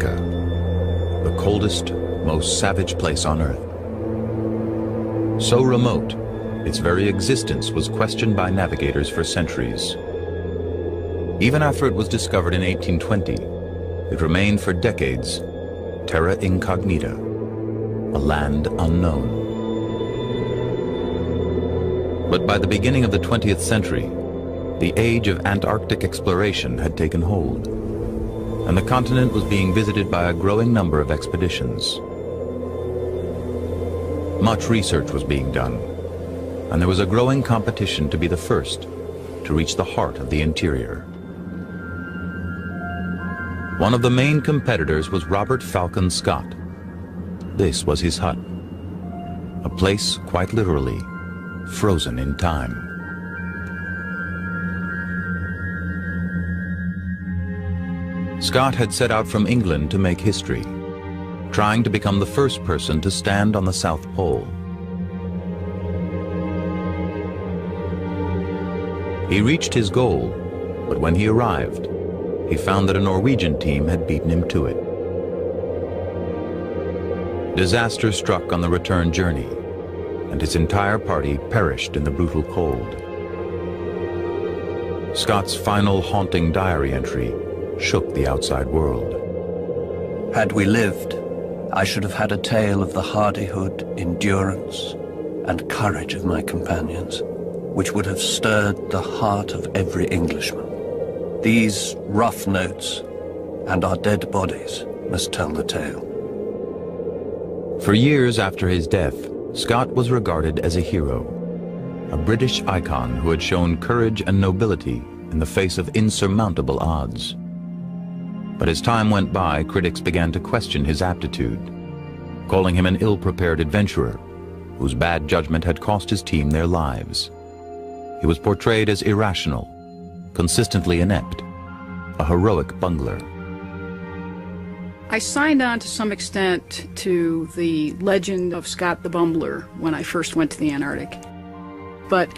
the coldest, most savage place on Earth. So remote, its very existence was questioned by navigators for centuries. Even after it was discovered in 1820, it remained for decades terra incognita, a land unknown. But by the beginning of the 20th century, the age of Antarctic exploration had taken hold, and the continent was being visited by a growing number of expeditions. Much research was being done, and there was a growing competition to be the first to reach the heart of the interior. One of the main competitors was Robert Falcon Scott. This was his hut, a place quite literally frozen in time. Scott had set out from England to make history, trying to become the first person to stand on the South Pole. He reached his goal, but when he arrived, he found that a Norwegian team had beaten him to it. Disaster struck on the return journey, and his entire party perished in the brutal cold. Scott's final haunting diary entry shook the outside world. Had we lived, I should have had a tale of the hardihood, endurance, and courage of my companions, which would have stirred the heart of every Englishman. These rough notes and our dead bodies must tell the tale. For years after his death, Scott was regarded as a hero, a British icon who had shown courage and nobility in the face of insurmountable odds. But as time went by, critics began to question his aptitude, calling him an ill-prepared adventurer whose bad judgment had cost his team their lives. He was portrayed as irrational, consistently inept, a heroic bungler. I signed on to some extent to the legend of Scott the Bumbler when I first went to the Antarctic. But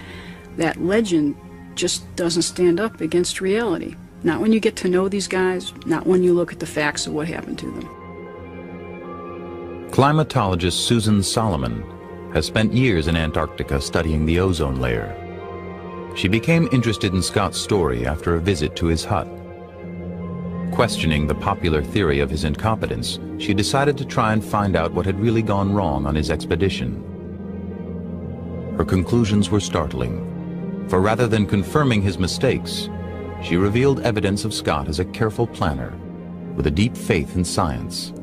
that legend just doesn't stand up against reality. Not when you get to know these guys, not when you look at the facts of what happened to them. Climatologist Susan Solomon has spent years in Antarctica studying the ozone layer. She became interested in Scott's story after a visit to his hut. Questioning the popular theory of his incompetence, she decided to try and find out what had really gone wrong on his expedition. Her conclusions were startling, for rather than confirming his mistakes, she revealed evidence of Scott as a careful planner, with a deep faith in science.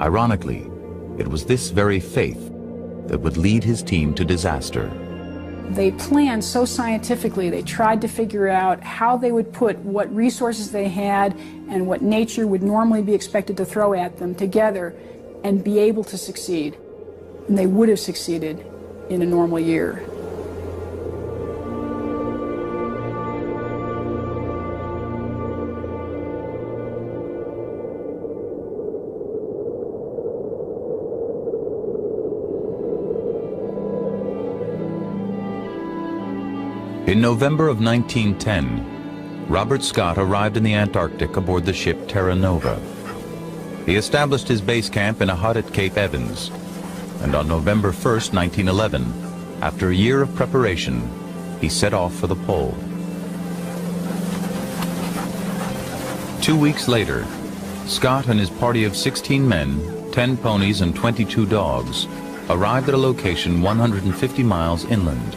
Ironically, it was this very faith that would lead his team to disaster. They planned so scientifically. They tried to figure out how they would put what resources they had and what nature would normally be expected to throw at them together and be able to succeed. And they would have succeeded in a normal year. In November of 1910, Robert Scott arrived in the Antarctic aboard the ship Terra Nova. He established his base camp in a hut at Cape Evans, and on November 1st, 1911, after a year of preparation, he set off for the pole. 2 weeks later, Scott and his party of 16 men, 10 ponies and 22 dogs arrived at a location 150 miles inland.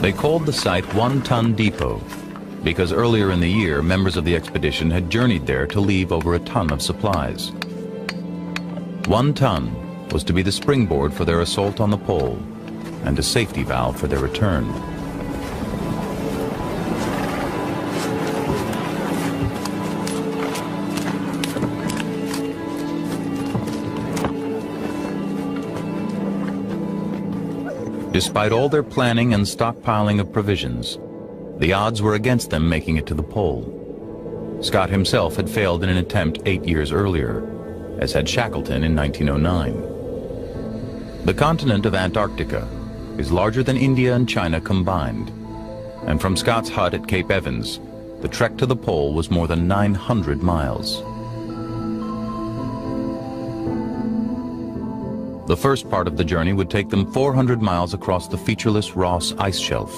They called the site One Ton Depot because earlier in the year, members of the expedition had journeyed there to leave over a ton of supplies. 1 ton was to be the springboard for their assault on the pole and a safety valve for their return. Despite all their planning and stockpiling of provisions, the odds were against them making it to the pole. Scott himself had failed in an attempt 8 years earlier, as had Shackleton in 1909. The continent of Antarctica is larger than India and China combined, and from Scott's hut at Cape Evans, the trek to the pole was more than 900 miles. The first part of the journey would take them 400 miles across the featureless Ross ice shelf.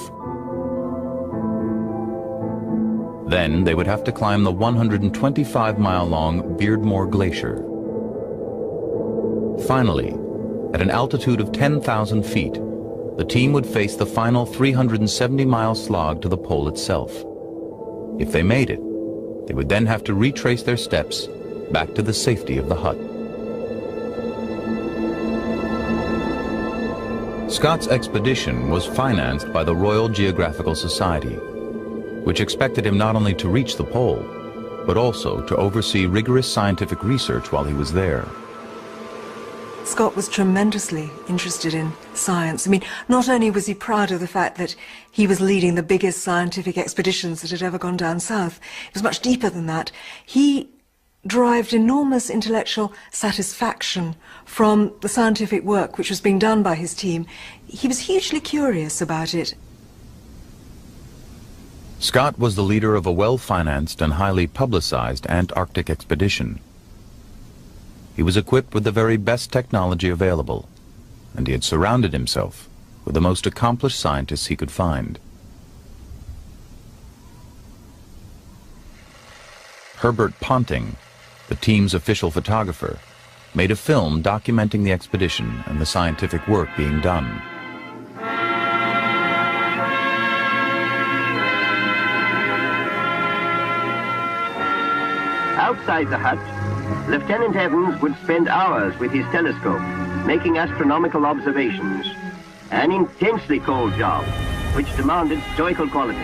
Then they would have to climb the 125-mile-long Beardmore Glacier. Finally, at an altitude of 10,000 feet, the team would face the final 370-mile slog to the pole itself. If they made it, they would then have to retrace their steps back to the safety of the hut. Scott's expedition was financed by the Royal Geographical Society, which expected him not only to reach the pole, but also to oversee rigorous scientific research while he was there. Scott was tremendously interested in science. I mean, not only was he proud of the fact that he was leading the biggest scientific expeditions that had ever gone down south, it was much deeper than that. He derived enormous intellectual satisfaction from the scientific work which was being done by his team. He was hugely curious about it. Scott was the leader of a well-financed and highly publicized Antarctic expedition. He was equipped with the very best technology available, and he had surrounded himself with the most accomplished scientists he could find. Herbert Ponting, the team's official photographer, made a film documenting the expedition and the scientific work being done. Outside the hut, Lieutenant Evans would spend hours with his telescope, making astronomical observations. An intensely cold job, which demanded stoical quality.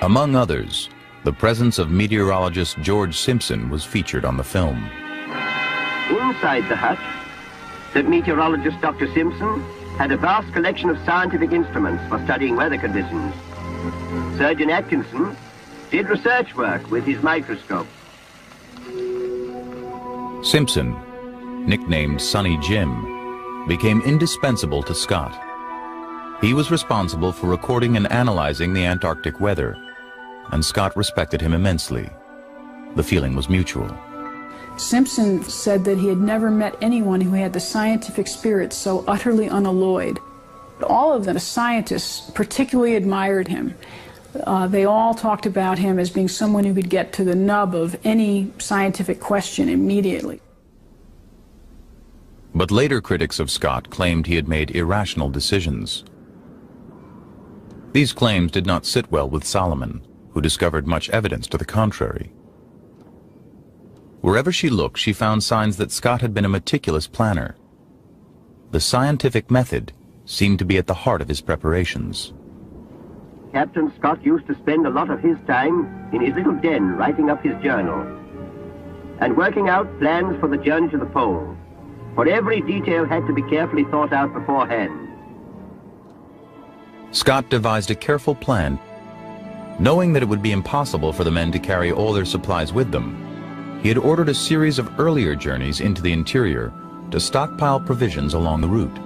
Among others, the presence of meteorologist George Simpson was featured on the film. Inside the hut, the meteorologist Dr. Simpson had a vast collection of scientific instruments for studying weather conditions. Surgeon Atkinson did research work with his microscope. Simpson, nicknamed Sonny Jim, became indispensable to Scott. He was responsible for recording and analyzing the Antarctic weather, and Scott respected him immensely. The feeling was mutual. Simpson said that he had never met anyone who had the scientific spirit so utterly unalloyed. All of the scientists particularly admired him. They all talked about him as being someone who could get to the nub of any scientific question immediately. But later critics of Scott claimed he had made irrational decisions. These claims did not sit well with Solomon, who discovered much evidence to the contrary. Wherever she looked, she found signs that Scott had been a meticulous planner. The scientific method seemed to be at the heart of his preparations. Captain Scott used to spend a lot of his time in his little den writing up his journal and working out plans for the journey to the pole, for every detail had to be carefully thought out beforehand. Scott devised a careful plan. Knowing that it would be impossible for the men to carry all their supplies with them, he had ordered a series of earlier journeys into the interior to stockpile provisions along the route.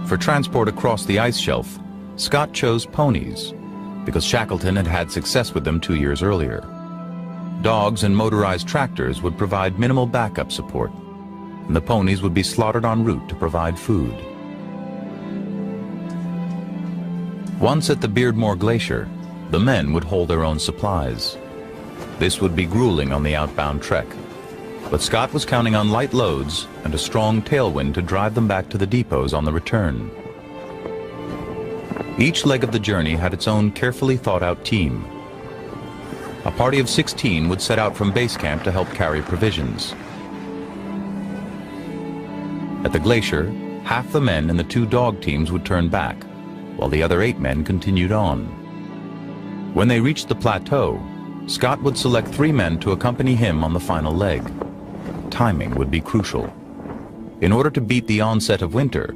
For transport across the ice shelf, Scott chose ponies, because Shackleton had had success with them 2 years earlier. Dogs and motorized tractors would provide minimal backup support, and the ponies would be slaughtered en route to provide food. Once at the Beardmore Glacier, the men would hold their own supplies. This would be grueling on the outbound trek, but Scott was counting on light loads and a strong tailwind to drive them back to the depots on the return. Each leg of the journey had its own carefully thought-out team. A party of 16 would set out from base camp to help carry provisions. At the glacier, half the men in the 2 dog teams would turn back, while the other 8 men continued on. When they reached the plateau, Scott would select 3 men to accompany him on the final leg. Timing would be crucial. In order to beat the onset of winter,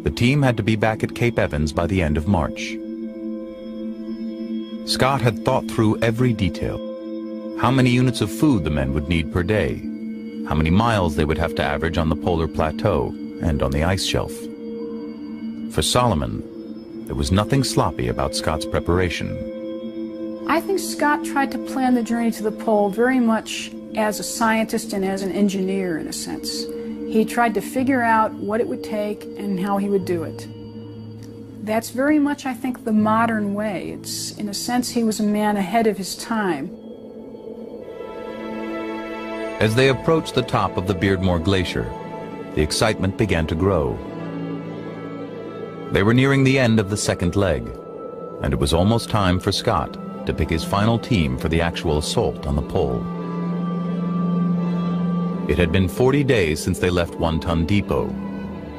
the team had to be back at Cape Evans by the end of March. Scott had thought through every detail. How many units of food the men would need per day, how many miles they would have to average on the polar plateau and on the ice shelf. For Solomon, there was nothing sloppy about Scott's preparation. I think Scott tried to plan the journey to the pole very much as a scientist and as an engineer, in a sense. He tried to figure out what it would take and how he would do it. That's very much, I think, the modern way. It's, in a sense, he was a man ahead of his time. As they approached the top of the Beardmore Glacier, the excitement began to grow. They were nearing the end of the second leg, and it was almost time for Scott to pick his final team for the actual assault on the pole. It had been 40 days since they left One Ton Depot,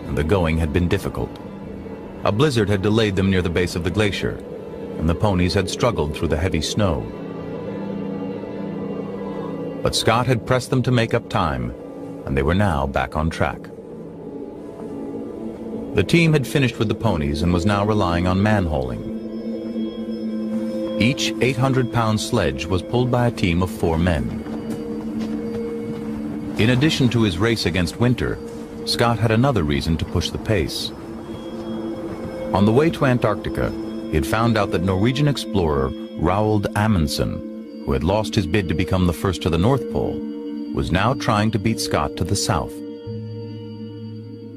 and the going had been difficult. A blizzard had delayed them near the base of the glacier, and the ponies had struggled through the heavy snow. But Scott had pressed them to make up time, and they were now back on track. The team had finished with the ponies and was now relying on man-hauling. Each 800-pound sledge was pulled by a team of 4 men. In addition to his race against winter, Scott had another reason to push the pace. On the way to Antarctica, he had found out that Norwegian explorer Roald Amundsen, who had lost his bid to become the first to the North Pole, was now trying to beat Scott to the south.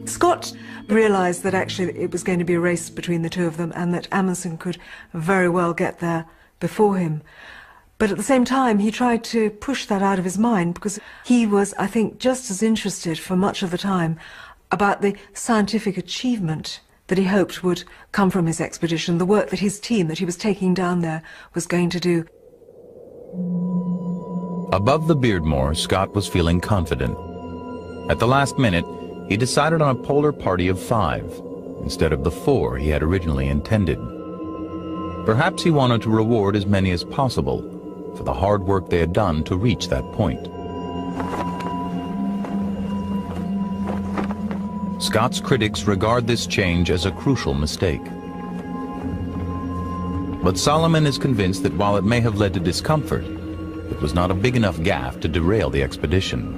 Scott realized that actually it was going to be a race between the two of them and that Amundsen could very well get there before him. But at the same time, he tried to push that out of his mind because he was, I think, just as interested for much of the time about the scientific achievement that he hoped would come from his expedition, the work that his team that he was taking down there was going to do. Above the Beardmore, Scott was feeling confident. At the last minute, he decided on a polar party of 5 instead of the 4 he had originally intended. Perhaps he wanted to reward as many as possible for the hard work they had done to reach that point. Scott's critics regard this change as a crucial mistake. But Solomon is convinced that while it may have led to discomfort, it was not a big enough gaffe to derail the expedition.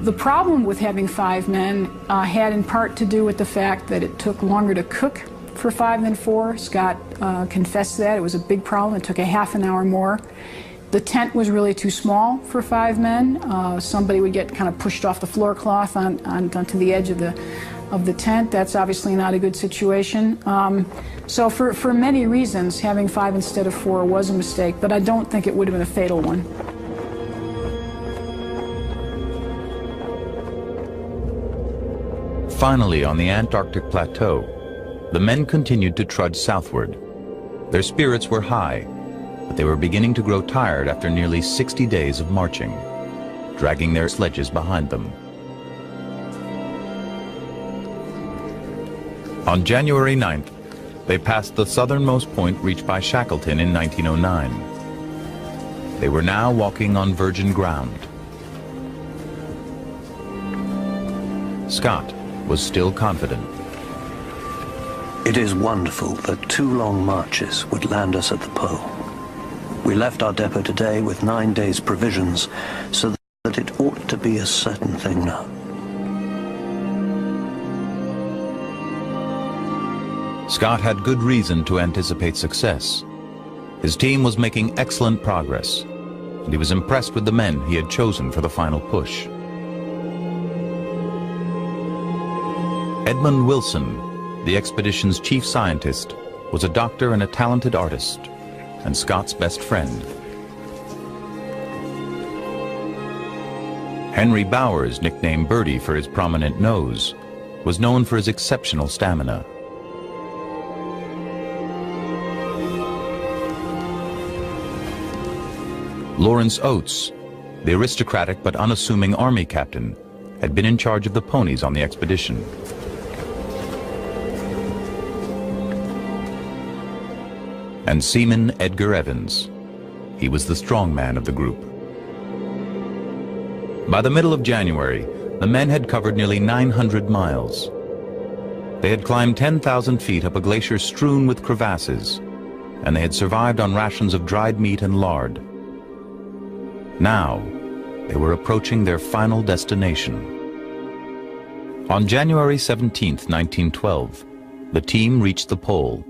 The problem with having 5 men had in part to do with the fact that it took longer to cook for 5 than 4. Scott confessed that. It was a big problem. It took a half an hour more. The tent was really too small for 5 men. Somebody would get kind of pushed off the floor cloth onto the edge of the tent. That's obviously not a good situation. So for many reasons, having 5 instead of 4 was a mistake, but I don't think it would have been a fatal one. Finally, on the Antarctic plateau, the men continued to trudge southward. Their spirits were high, but they were beginning to grow tired after nearly 60 days of marching, dragging their sledges behind them. On January 9th, they passed the southernmost point reached by Shackleton in 1909. They were now walking on virgin ground. Scott was still confident. It is wonderful that 2 long marches would land us at the pole. We left our depot today with 9 days' provisions, so that it ought to be a certain thing now. Scott had good reason to anticipate success. His team was making excellent progress, and he was impressed with the men he had chosen for the final push. Edmund Wilson, the expedition's chief scientist, was a doctor and a talented artist, and Scott's best friend. Henry Bowers, nicknamed Birdie for his prominent nose, was known for his exceptional stamina. Lawrence Oates, the aristocratic but unassuming army captain, had been in charge of the ponies on the expedition. And Seaman Edgar Evans. He was the strong man of the group. By the middle of January, the men had covered nearly 900 miles. They had climbed 10,000 feet up a glacier strewn with crevasses, and they had survived on rations of dried meat and lard. Now, they were approaching their final destination. On January 17, 1912, the team reached the pole.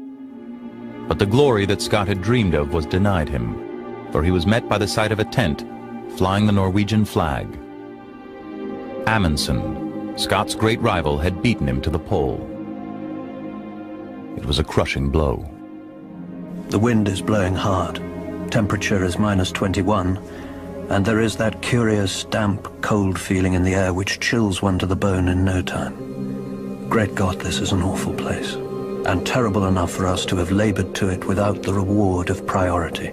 But the glory that Scott had dreamed of was denied him, for he was met by the sight of a tent flying the Norwegian flag. Amundsen, Scott's great rival, had beaten him to the pole. It was a crushing blow. The wind is blowing hard. Temperature is -21, and there is that curious, damp, cold feeling in the air which chills one to the bone in no time. Great God, this is an awful place, and terrible enough for us to have labored to it without the reward of priority.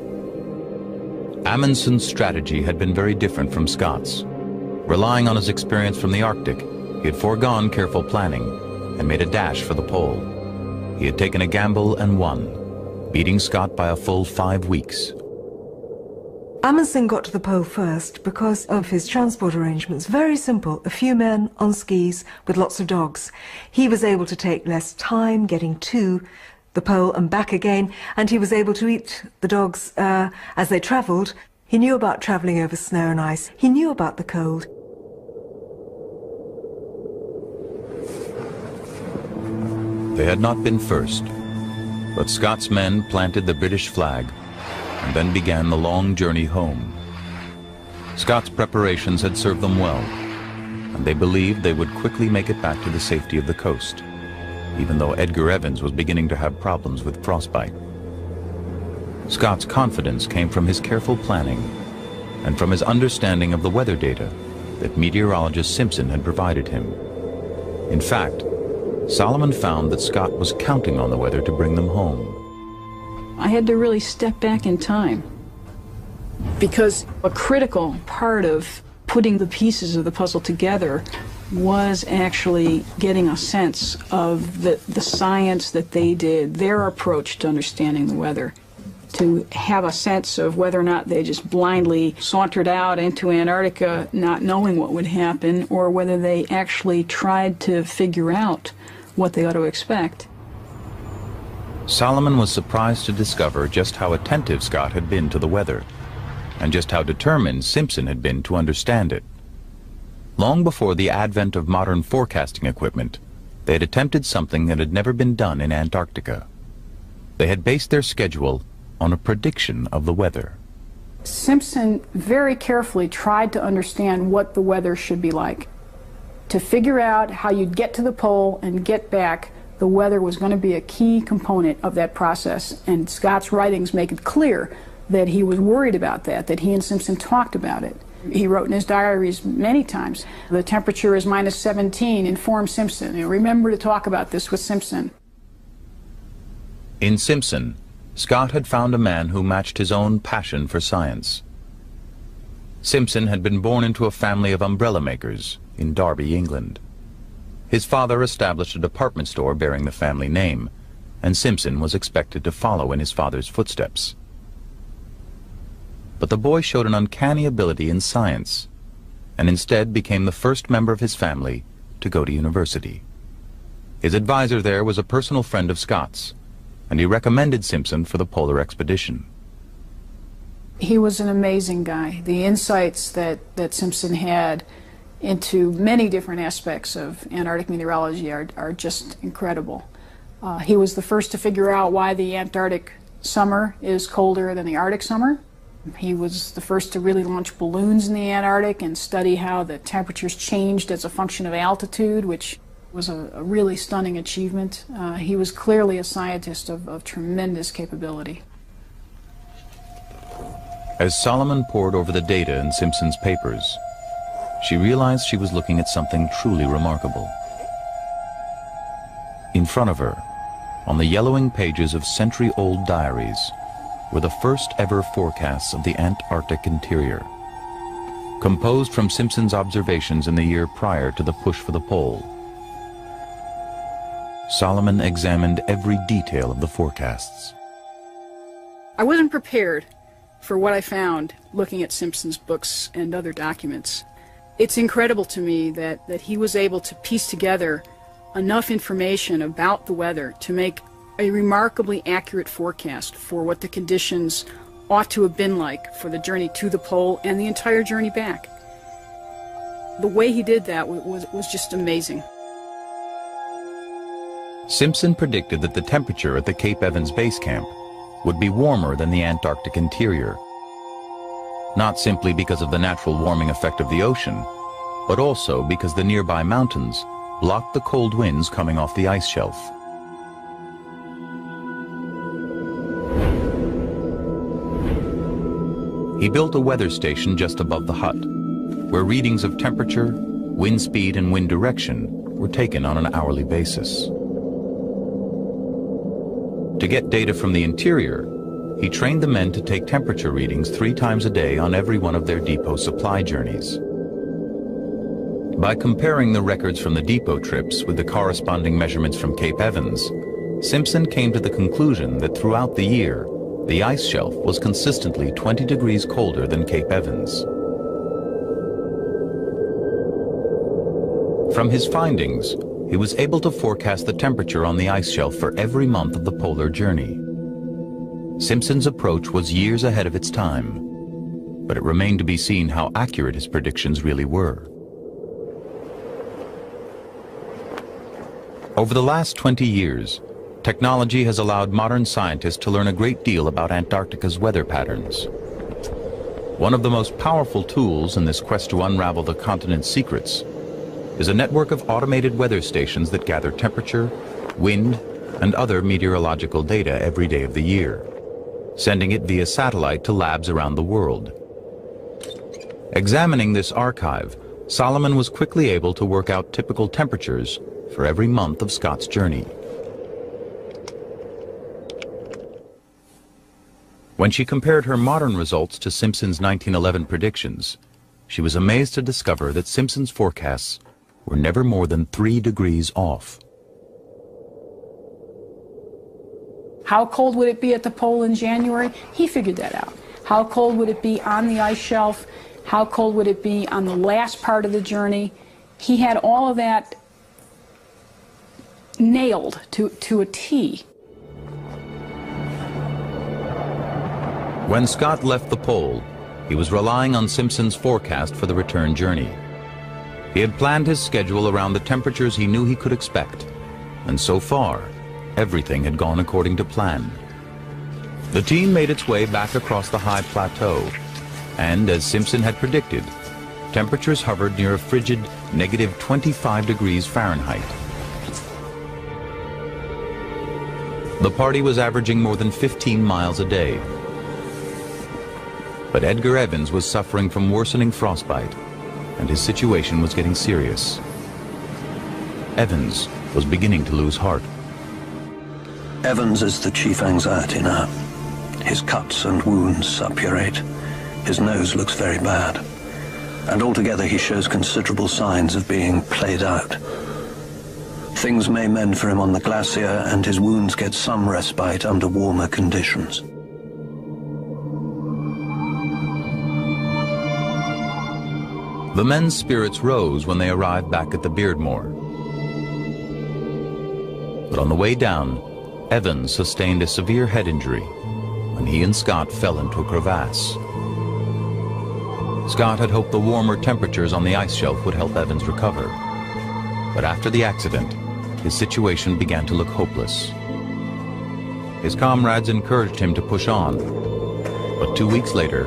Amundsen's strategy had been very different from Scott's. Relying on his experience from the Arctic, he had foregone careful planning and made a dash for the pole. He had taken a gamble and won, beating Scott by a full 5 weeks. Amundsen got to the pole first because of his transport arrangements. Very simple, a few men on skis with lots of dogs. He was able to take less time getting to the pole and back again, and he was able to eat the dogs as they travelled. He knew about travelling over snow and ice. He knew about the cold. They had not been first, but Scott's men planted the British flag and then began the long journey home. Scott's preparations had served them well, and they believed they would quickly make it back to the safety of the coast, even though Edgar Evans was beginning to have problems with frostbite. Scott's confidence came from his careful planning and from his understanding of the weather data that meteorologist Simpson had provided him. In fact, Solomon found that Scott was counting on the weather to bring them home. I had to really step back in time, because a critical part of putting the pieces of the puzzle together was actually getting a sense of the science that they did, their approach to understanding the weather, to have a sense of whether or not they just blindly sauntered out into Antarctica not knowing what would happen, or whether they actually tried to figure out what they ought to expect. Solomon was surprised to discover just how attentive Scott had been to the weather, and just how determined Simpson had been to understand it. Long before the advent of modern forecasting equipment, they had attempted something that had never been done in Antarctica. They had based their schedule on a prediction of the weather. Simpson very carefully tried to understand what the weather should be like. To figure out how you'd get to the pole and get back, the weather was going to be a key component of that process, and Scott's writings make it clear that he was worried about that he and Simpson talked about it. He wrote in his diaries many times, the temperature is -17, inform Simpson. Remember to talk about this with Simpson. In Simpson, Scott had found a man who matched his own passion for science. Simpson had been born into a family of umbrella makers in Derby, England. His father established a department store bearing the family name, and Simpson was expected to follow in his father's footsteps. But the boy showed an uncanny ability in science, and instead became the first member of his family to go to university. His advisor there was a personal friend of Scott's, and he recommended Simpson for the polar expedition. He was an amazing guy. The insights that Simpson had into many different aspects of Antarctic meteorology are just incredible. He was the first to figure out why the Antarctic summer is colder than the Arctic summer. He was the first to really launch balloons in the Antarctic and study how the temperatures changed as a function of altitude, which was a really stunning achievement. He was clearly a scientist of tremendous capability. As Solomon pored over the data in Simpson's papers, she realized she was looking at something truly remarkable. In front of her, on the yellowing pages of century-old diaries, were the first ever forecasts of the Antarctic interior, composed from Simpson's observations in the year prior to the push for the pole. Solomon examined every detail of the forecasts. I wasn't prepared for what I found looking at Simpson's books and other documents. It's incredible to me that he was able to piece together enough information about the weather to make a remarkably accurate forecast for what the conditions ought to have been like for the journey to the pole and the entire journey back. The way he did that was just amazing. Simpson predicted that the temperature at the Cape Evans base camp would be warmer than the Antarctic interior, not simply because of the natural warming effect of the ocean, but also because the nearby mountains blocked the cold winds coming off the ice shelf. He built a weather station just above the hut, where readings of temperature, wind speed, and wind direction were taken on an hourly basis. To get data from the interior, he trained the men to take temperature readings 3 times a day on every one of their depot supply journeys. By comparing the records from the depot trips with the corresponding measurements from Cape Evans, Simpson came to the conclusion that throughout the year, the ice shelf was consistently 20 degrees colder than Cape Evans. From his findings, he was able to forecast the temperature on the ice shelf for every month of the polar journey. Simpson's approach was years ahead of its time, but it remained to be seen how accurate his predictions really were. Over the last 20 years, technology has allowed modern scientists to learn a great deal about Antarctica's weather patterns. One of the most powerful tools in this quest to unravel the continent's secrets is a network of automated weather stations that gather temperature, wind, and other meteorological data every day of the year, sending it via satellite to labs around the world. Examining this archive, Solomon was quickly able to work out typical temperatures for every month of Scott's journey. When she compared her modern results to Simpson's 1911 predictions, she was amazed to discover that Simpson's forecasts were never more than 3 degrees off. How cold would it be at the pole in January? He figured that out. How cold would it be on the ice shelf? How cold would it be on the last part of the journey? He had all of that nailed to a T. When Scott left the pole, he was relying on Simpson's forecast for the return journey. He had planned his schedule around the temperatures he knew he could expect, and so far, everything had gone according to plan. The team made its way back across the high plateau, and as Simpson had predicted, temperatures hovered near a frigid -25 degrees Fahrenheit. The party was averaging more than 15 miles a day. But Edgar Evans was suffering from worsening frostbite, and his situation was getting serious. Evans was beginning to lose heart. Evans is the chief anxiety now. His cuts and wounds suppurate. His nose looks very bad. And altogether he shows considerable signs of being played out. Things may mend for him on the glacier, and his wounds get some respite under warmer conditions. The men's spirits rose when they arrived back at the Beardmore. But on the way down, Evans sustained a severe head injury when he and Scott fell into a crevasse. Scott had hoped the warmer temperatures on the ice shelf would help Evans recover. But after the accident, his situation began to look hopeless. His comrades encouraged him to push on, but 2 weeks later,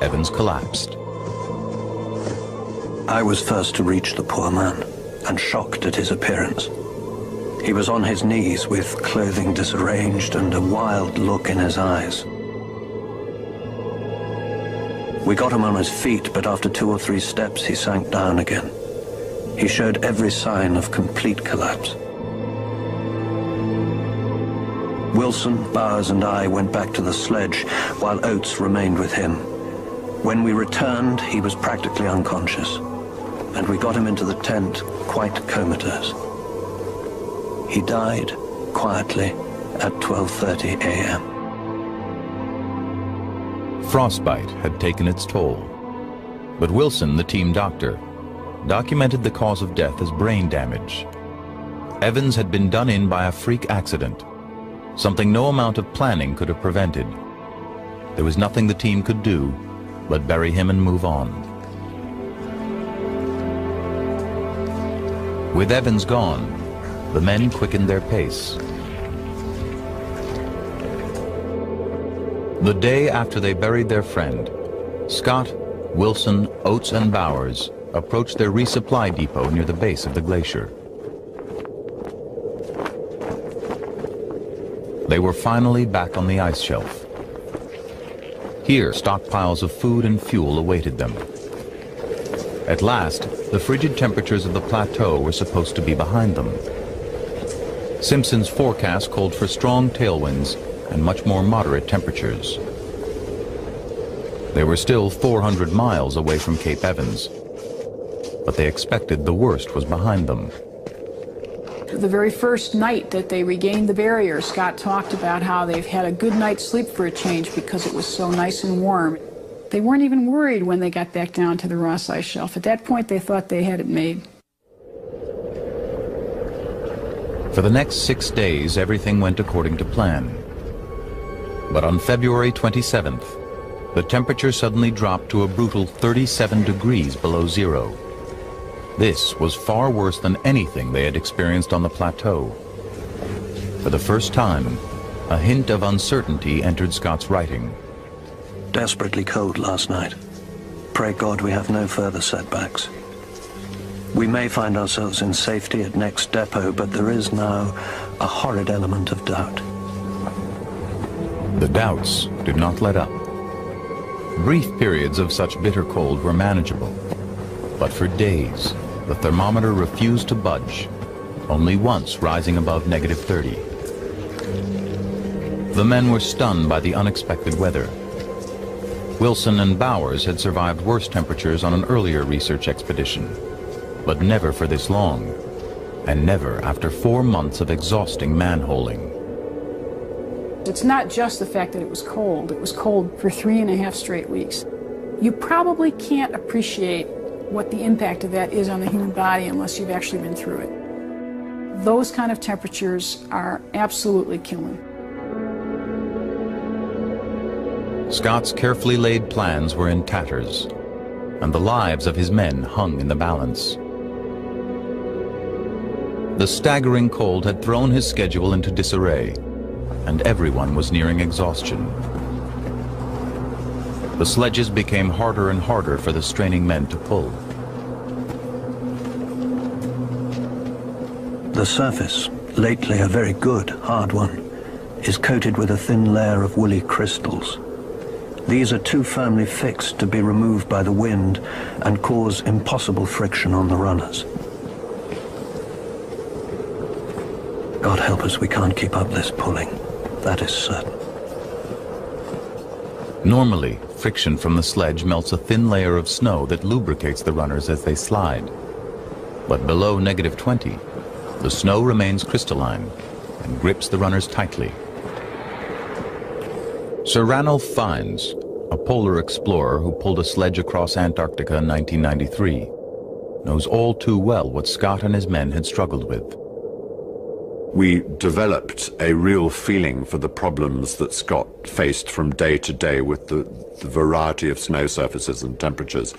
Evans collapsed. I was first to reach the poor man, and shocked at his appearance. He was on his knees with clothing disarranged and a wild look in his eyes. We got him on his feet, but after 2 or 3 steps he sank down again. He showed every sign of complete collapse. Wilson, Bowers, and I went back to the sledge, while Oates remained with him. When we returned, he was practically unconscious, and we got him into the tent quite comatose. He died quietly at 12:30 a.m. Frostbite had taken its toll, but Wilson, the team doctor, documented the cause of death as brain damage. Evans had been done in by a freak accident, something no amount of planning could have prevented. There was nothing the team could do but bury him and move on. With Evans gone, the men quickened their pace. The day after they buried their friend, Scott, Wilson, Oates, and Bowers approached their resupply depot near the base of the glacier. They were finally back on the ice shelf. Here, stockpiles of food and fuel awaited them. At last, the frigid temperatures of the plateau were supposed to be behind them. Simpson's forecast called for strong tailwinds and much more moderate temperatures. They were still 400 miles away from Cape Evans, but they expected the worst was behind them. The very first night that they regained the barrier, Scott talked about how they've had a good night's sleep for a change because it was so nice and warm. They weren't even worried when they got back down to the Ross Ice Shelf. At that point, they thought they had it made. For the next 6 days, everything went according to plan. But on February 27th, the temperature suddenly dropped to a brutal 37 degrees below zero. This was far worse than anything they had experienced on the plateau. For the first time, a hint of uncertainty entered Scott's writing. Desperately cold last night. Pray God we have no further setbacks. We may find ourselves in safety at next depot, but there is now a horrid element of doubt. The doubts did not let up. Brief periods of such bitter cold were manageable, but for days, the thermometer refused to budge, only once rising above -30. The men were stunned by the unexpected weather. Wilson and Bowers had survived worse temperatures on an earlier research expedition, but never for this long, and never after 4 months of exhausting manholing. It's not just the fact that it was cold. It was cold for 3.5 straight weeks. You probably can't appreciate what the impact of that is on the human body unless you've actually been through it. Those kind of temperatures are absolutely killing. Scott's carefully laid plans were in tatters, and the lives of his men hung in the balance. The staggering cold had thrown his schedule into disarray, and everyone was nearing exhaustion. The sledges became harder and harder for the straining men to pull. The surface, lately a very good, hard one, is coated with a thin layer of woolly crystals. These are too firmly fixed to be removed by the wind and cause impossible friction on the runners. God help us, we can't keep up this pulling. That is certain. Normally, friction from the sledge melts a thin layer of snow that lubricates the runners as they slide. But below -20, the snow remains crystalline and grips the runners tightly. Sir Ranulph Fiennes, a polar explorer who pulled a sledge across Antarctica in 1993, knows all too well what Scott and his men had struggled with. We developed a real feeling for the problems that Scott faced from day to day with the variety of snow surfaces and temperatures.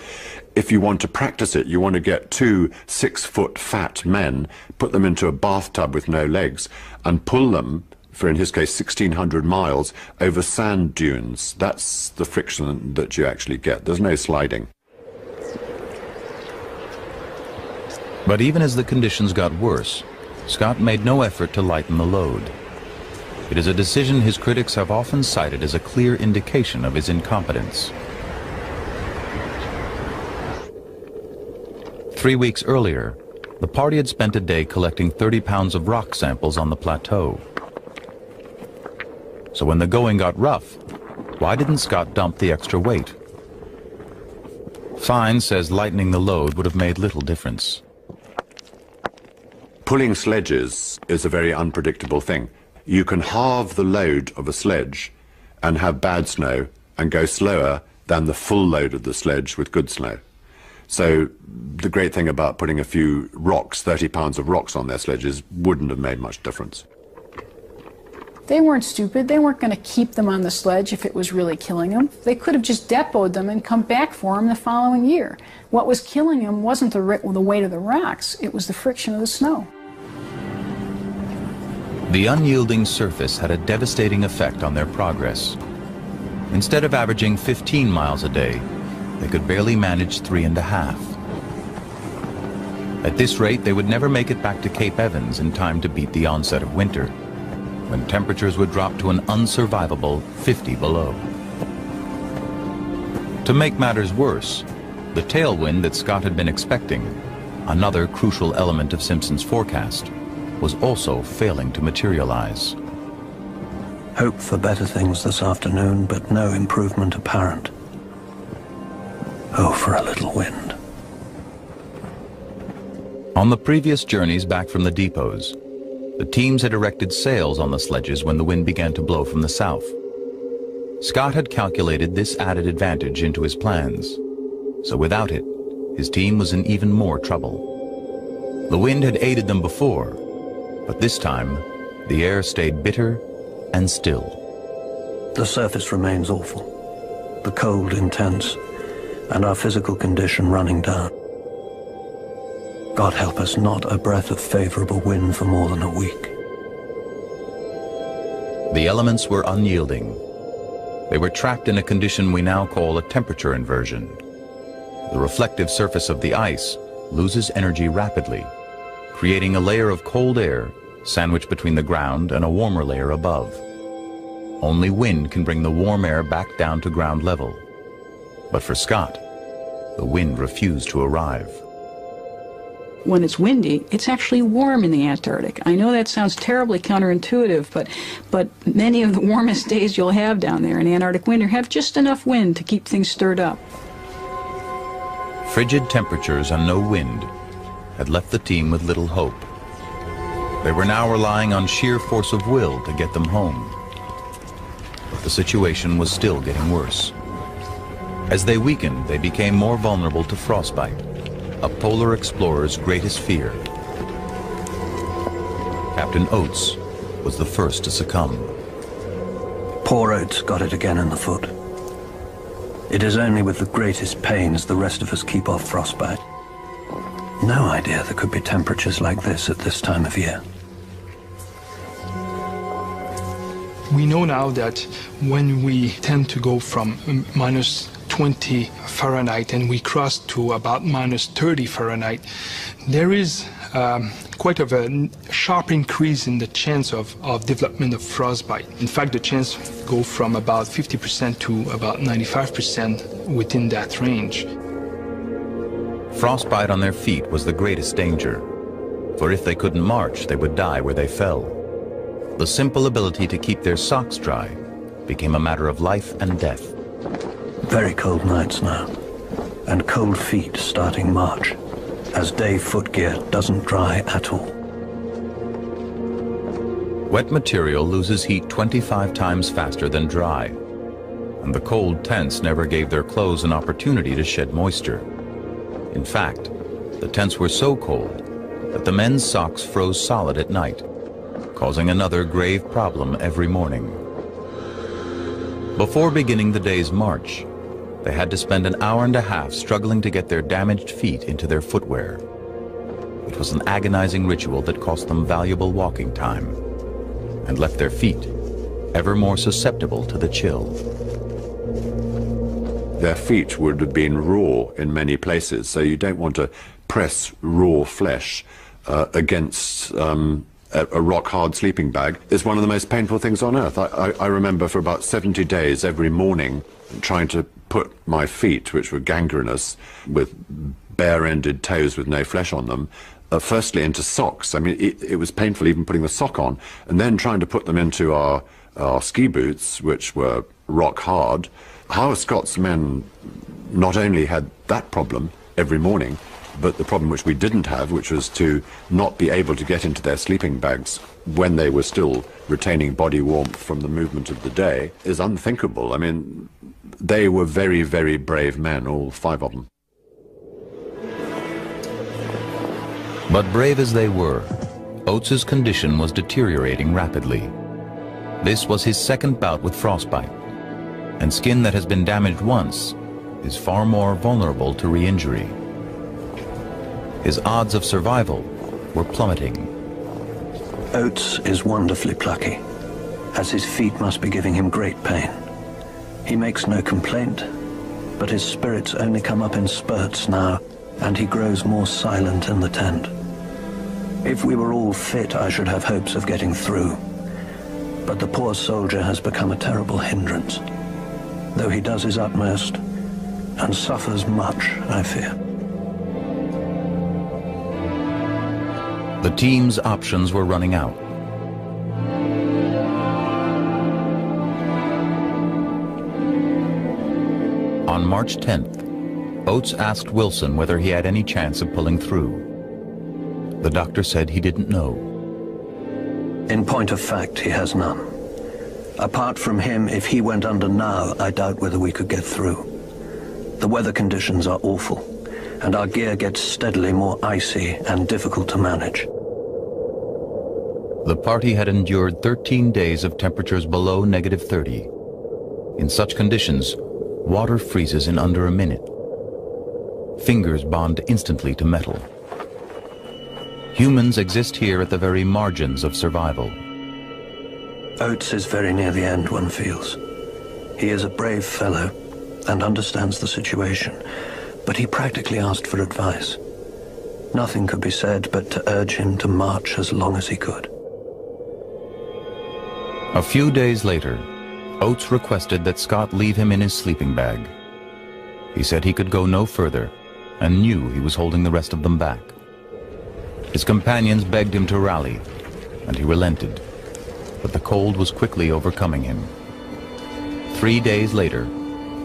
If you want to practice it, you want to get 2 6-foot fat men, put them into a bathtub with no legs, and pull them, for in his case 1,600 miles, over sand dunes. That's the friction that you actually get. There's no sliding. But even as the conditions got worse, Scott made no effort to lighten the load. It is a decision his critics have often cited as a clear indication of his incompetence. 3 weeks earlier, the party had spent a day collecting 30 pounds of rock samples on the plateau. So when the going got rough, why didn't Scott dump the extra weight? Fiennes says lightening the load would have made little difference. Pulling sledges is a very unpredictable thing. You can halve the load of a sledge and have bad snow and go slower than the full load of the sledge with good snow. So the great thing about putting a few rocks, 30 pounds of rocks on their sledges, wouldn't have made much difference. They weren't stupid. They weren't going to keep them on the sledge if it was really killing them. They could have just depoted them and come back for them the following year. What was killing them wasn't the weight of the rocks, it was the friction of the snow. The unyielding surface had a devastating effect on their progress. Instead of averaging 15 miles a day, they could barely manage 3.5. At this rate, they would never make it back to Cape Evans in time to beat the onset of winter, when temperatures would drop to an unsurvivable 50 below. To make matters worse, the tailwind that Scott had been expecting, another crucial element of Simpson's forecast, was also failing to materialize. Hope for better things this afternoon, but no improvement apparent. Oh, for a little wind. On the previous journeys back from the depots, the teams had erected sails on the sledges when the wind began to blow from the south. Scott had calculated this added advantage into his plans, so without it, his team was in even more trouble. The wind had aided them before, but this time, the air stayed bitter and still. The surface remains awful, the cold intense, and our physical condition running down. God help us, not a breath of favorable wind for more than a week. The elements were unyielding. They were trapped in a condition we now call a temperature inversion. The reflective surface of the ice loses energy rapidly, creating a layer of cold air sandwiched between the ground and a warmer layer above. Only wind can bring the warm air back down to ground level. But for Scott, the wind refused to arrive. When it's windy, it's actually warm in the Antarctic. I know that sounds terribly counterintuitive, but many of the warmest days you'll have down there in Antarctic winter have just enough wind to keep things stirred up. Frigid temperatures and no wind had left the team with little hope. They were now relying on sheer force of will to get them home. But the situation was still getting worse. As they weakened, they became more vulnerable to frostbite, a polar explorer's greatest fear. Captain Oates was the first to succumb. Poor Oates got it again in the foot. It is only with the greatest pains the rest of us keep off frostbite. No idea there could be temperatures like this at this time of year. We know now that when we tend to go from minus 20 Fahrenheit and we cross to about minus 30 Fahrenheit, there is quite of a sharp increase in the chance of development of frostbite. In fact, the chance go from about 50% to about 95% within that range. Frostbite on their feet was the greatest danger, for if they couldn't march, they would die where they fell. The simple ability to keep their socks dry became a matter of life and death. Very cold nights now, and cold feet starting March, as day footgear doesn't dry at all. Wet material loses heat 25 times faster than dry, and the cold tents never gave their clothes an opportunity to shed moisture. In fact, the tents were so cold that the men's socks froze solid at night, causing another grave problem every morning. Before beginning the day's march, they had to spend an hour and a half struggling to get their damaged feet into their footwear. It was an agonizing ritual that cost them valuable walking time and left their feet ever more susceptible to the chill. Their feet would have been raw in many places, so you don't want to press raw flesh against a rock-hard sleeping bag. It's one of the most painful things on earth. I remember for about 70 days every morning trying to put my feet, which were gangrenous, with bare-ended toes with no flesh on them, firstly into socks. I mean, it was painful even putting the sock on, and then trying to put them into our ski boots, which were rock-hard. How Scott's men not only had that problem every morning, but the problem which we didn't have, which was to not be able to get into their sleeping bags when they were still retaining body warmth from the movement of the day, is unthinkable. I mean, they were very, very brave men, all 5 of them. But brave as they were, Oates's condition was deteriorating rapidly. This was his second bout with frostbite, and skin that has been damaged once is far more vulnerable to re-injury. His odds of survival were plummeting. Oates is wonderfully plucky, as his feet must be giving him great pain. He makes no complaint, but his spirits only come up in spurts now, and he grows more silent in the tent. If we were all fit, I should have hopes of getting through. But the poor soldier has become a terrible hindrance, though he does his utmost, and suffers much, I fear. The team's options were running out. On March 10th, Oates asked Wilson whether he had any chance of pulling through. The doctor said he didn't know. In point of fact, he has none. Apart from him, if he went under now, I doubt whether we could get through. The weather conditions are awful, and our gear gets steadily more icy and difficult to manage. The party had endured 13 days of temperatures below -30. In such conditions, water freezes in under a minute. Fingers bond instantly to metal. Humans exist here at the very margins of survival. Oates is very near the end, one feels. He is a brave fellow and understands the situation, but he practically asked for advice. Nothing could be said but to urge him to march as long as he could. A few days later, Oates requested that Scott leave him in his sleeping bag. He said he could go no further and knew he was holding the rest of them back. His companions begged him to rally, and he relented, but the cold was quickly overcoming him. 3 days later,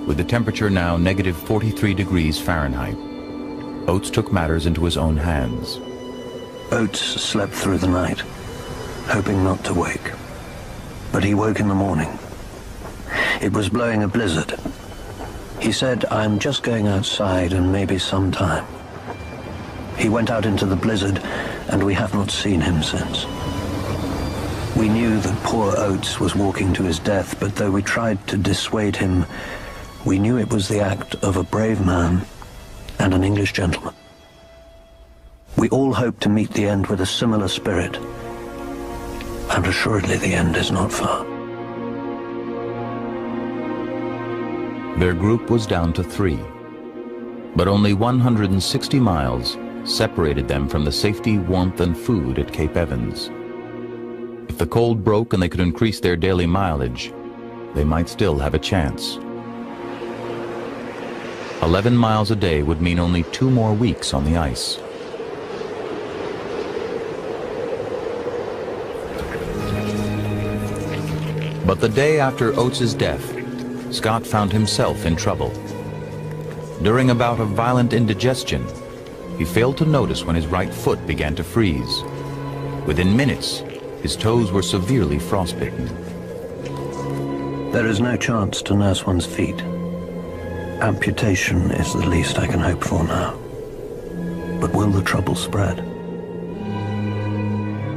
with the temperature now -43 degrees Fahrenheit, Oates took matters into his own hands. Oates slept through the night, hoping not to wake. But he woke in the morning. It was blowing a blizzard. He said, "I'm just going outside and maybe some time." He went out into the blizzard, and we have not seen him since. We knew that poor Oates was walking to his death, but though we tried to dissuade him, we knew it was the act of a brave man and an English gentleman. We all hope to meet the end with a similar spirit, and assuredly the end is not far. Their group was down to 3, but only 160 miles separated them from the safety, warmth, and food at Cape Evans. If the cold broke and they could increase their daily mileage, they might still have a chance. 11 miles a day would mean only 2 more weeks on the ice. But the day after Oates's death, Scott found himself in trouble. During a bout of violent indigestion, he failed to notice when his right foot began to freeze. Within minutes, his toes were severely frostbitten. There is no chance to nurse one's feet. Amputation is the least I can hope for now. But will the trouble spread?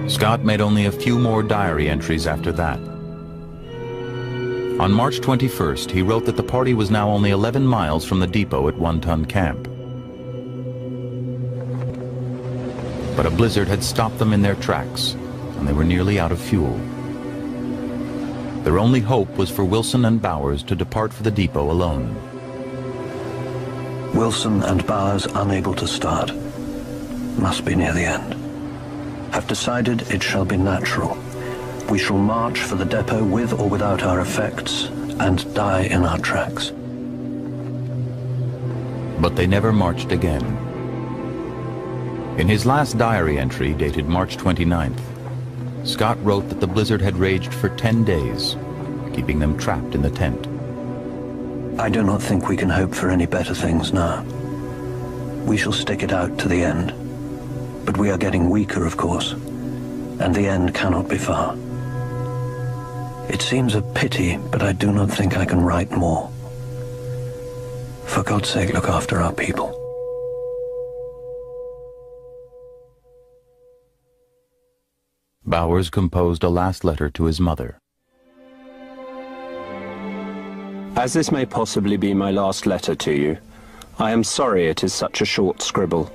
Scott made only a few more diary entries after that. On March 21st, he wrote that the party was now only 11 miles from the depot at One Ton Camp. But a blizzard had stopped them in their tracks, and they were nearly out of fuel. Their only hope was for Wilson and Bowers to depart for the depot alone. Wilson and Bowers unable to start. Must be near the end. Have decided it shall be natural. We shall march for the depot with or without our effects, and die in our tracks. But they never marched again. In his last diary entry, dated March 29th, Scott wrote that the blizzard had raged for 10 days, keeping them trapped in the tent. I do not think we can hope for any better things now. We shall stick it out to the end. But we are getting weaker, of course, and the end cannot be far. It seems a pity, but I do not think I can write more. For God's sake, look after our people. Bowers composed a last letter to his mother. As this may possibly be my last letter to you, I am sorry it is such a short scribble.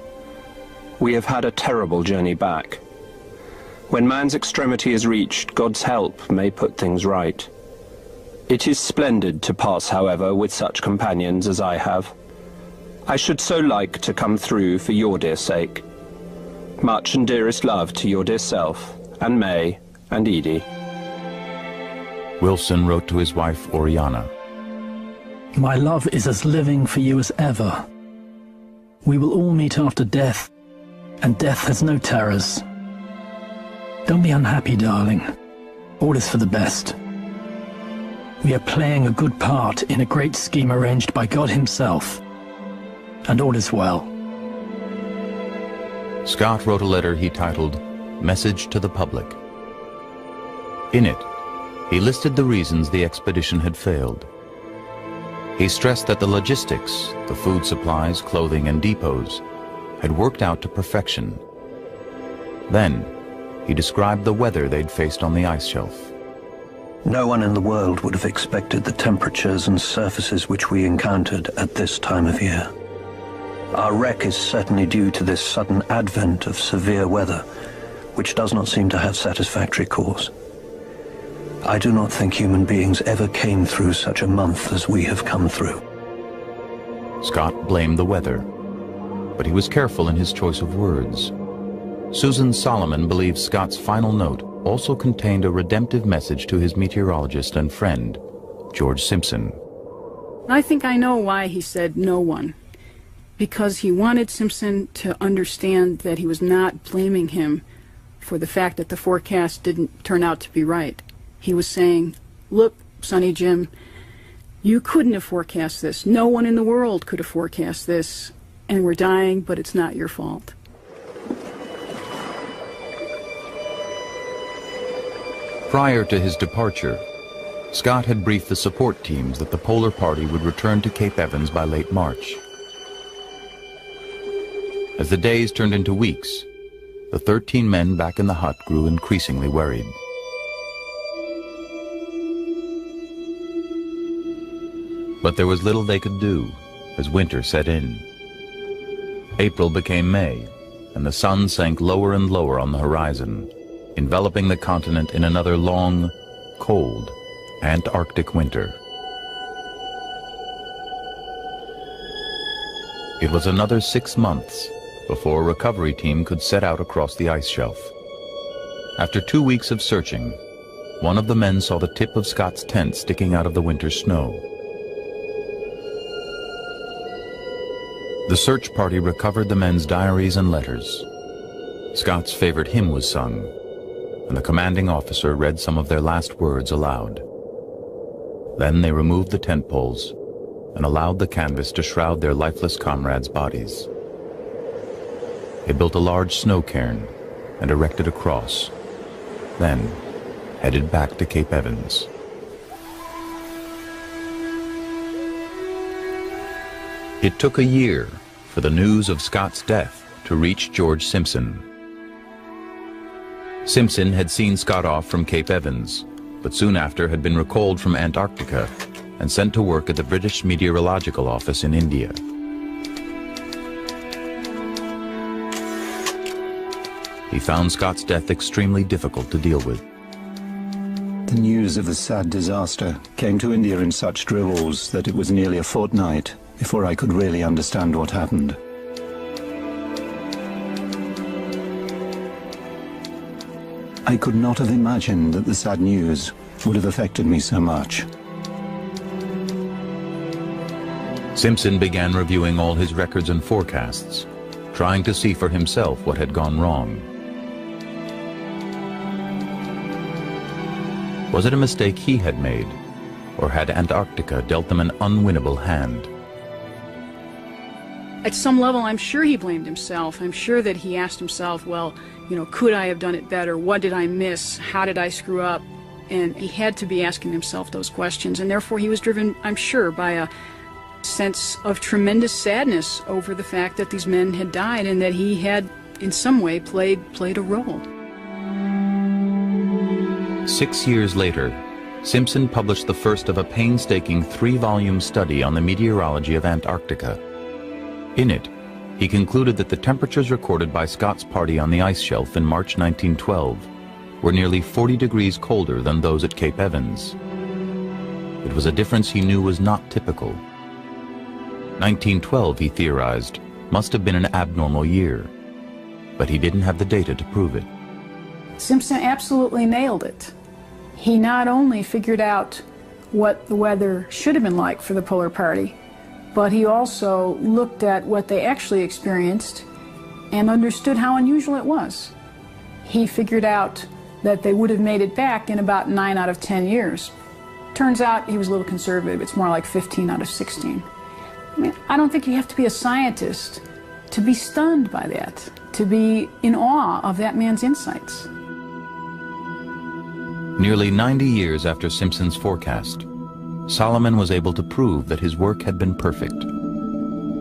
We have had a terrible journey back. When man's extremity is reached, God's help may put things right. It is splendid to pass, however, with such companions as I have. I should so like to come through for your dear sake. Much and dearest love to your dear self, and May, and Edie. Wilson wrote to his wife, Oriana. My love is as living for you as ever. We will all meet after death, and death has no terrors. Don't be unhappy, darling. All is for the best. We are playing a good part in a great scheme arranged by God himself, and all is well. Scott wrote a letter he titled, Message to the Public. In it, he listed the reasons the expedition had failed. He stressed that the logistics, the food supplies, clothing, and depots, had worked out to perfection. Then, he described the weather they'd faced on the ice shelf. No one in the world would have expected the temperatures and surfaces which we encountered at this time of year. Our wreck is certainly due to this sudden advent of severe weather, which does not seem to have satisfactory cause. I do not think human beings ever came through such a month as we have come through. Scott blamed the weather, but he was careful in his choice of words. Susan Solomon believes Scott's final note also contained a redemptive message to his meteorologist and friend, George Simpson. I think I know why he said no one. Because he wanted Simpson to understand that he was not blaming him for the fact that the forecast didn't turn out to be right. He was saying, look, Sonny Jim, you couldn't have forecast this. No one in the world could have forecast this. And we're dying, but it's not your fault. Prior to his departure, Scott had briefed the support teams that the Polar Party would return to Cape Evans by late March. As the days turned into weeks, the 13 men back in the hut grew increasingly worried. But there was little they could do as winter set in. April became May, and the sun sank lower and lower on the horizon, enveloping the continent in another long, cold, Antarctic winter. It was another 6 months before a recovery team could set out across the ice shelf. After 2 weeks of searching, one of the men saw the tip of Scott's tent sticking out of the winter snow. The search party recovered the men's diaries and letters. Scott's favorite hymn was sung, and the commanding officer read some of their last words aloud. Then they removed the tent poles and allowed the canvas to shroud their lifeless comrades' bodies. They built a large snow cairn and erected a cross, then headed back to Cape Evans. It took a year for the news of Scott's death to reach George Simpson. Simpson had seen Scott off from Cape Evans, but soon after had been recalled from Antarctica and sent to work at the British Meteorological Office in India. He found Scott's death extremely difficult to deal with. The news of the sad disaster came to India in such dribbles that it was nearly a fortnight before I could really understand what happened. I could not have imagined that the sad news would have affected me so much. Simpson began reviewing all his records and forecasts, trying to see for himself what had gone wrong. Was it a mistake he had made, or had Antarctica dealt them an unwinnable hand? At some level, I'm sure he blamed himself. I'm sure that he asked himself, well, could I have done it better? What did I miss? How did I screw up? And he had to be asking himself those questions, and therefore he was driven, I'm sure, by a sense of tremendous sadness over the fact that these men had died and that he had, in some way, played a role. 6 years later, Simpson published the first of a painstaking 3-volume study on the meteorology of Antarctica. In it, he concluded that the temperatures recorded by Scott's party on the ice shelf in March 1912 were nearly 40 degrees colder than those at Cape Evans. It was a difference he knew was not typical. 1912, he theorized, must have been an abnormal year, but he didn't have the data to prove it. Simpson absolutely nailed it. He not only figured out what the weather should have been like for the polar party, but he also looked at what they actually experienced and understood how unusual it was. He figured out that they would have made it back in about 9 out of 10 years. Turns out he was a little conservative. It's more like 15 out of 16. I mean, I don't think you have to be a scientist to be stunned by that, to be in awe of that man's insights. Nearly 90 years after Simpson's forecast, Solomon was able to prove that his work had been perfect.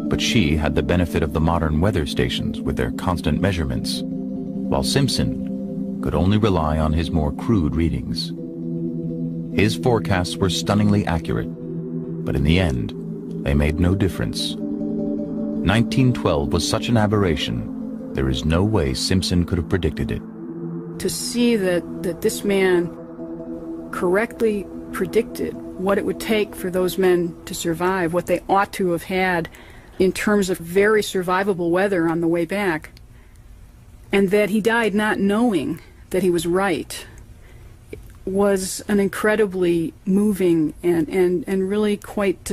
But she had the benefit of the modern weather stations with their constant measurements, while Simpson could only rely on his more crude readings. His forecasts were stunningly accurate, but in the end, they made no difference. 1912 was such an aberration, there is no way Simpson could have predicted it. To see that this man correctly predicted what it would take for those men to survive, what they ought to have had in terms of very survivable weather on the way back, and that he died not knowing that he was right, was an incredibly moving and really quite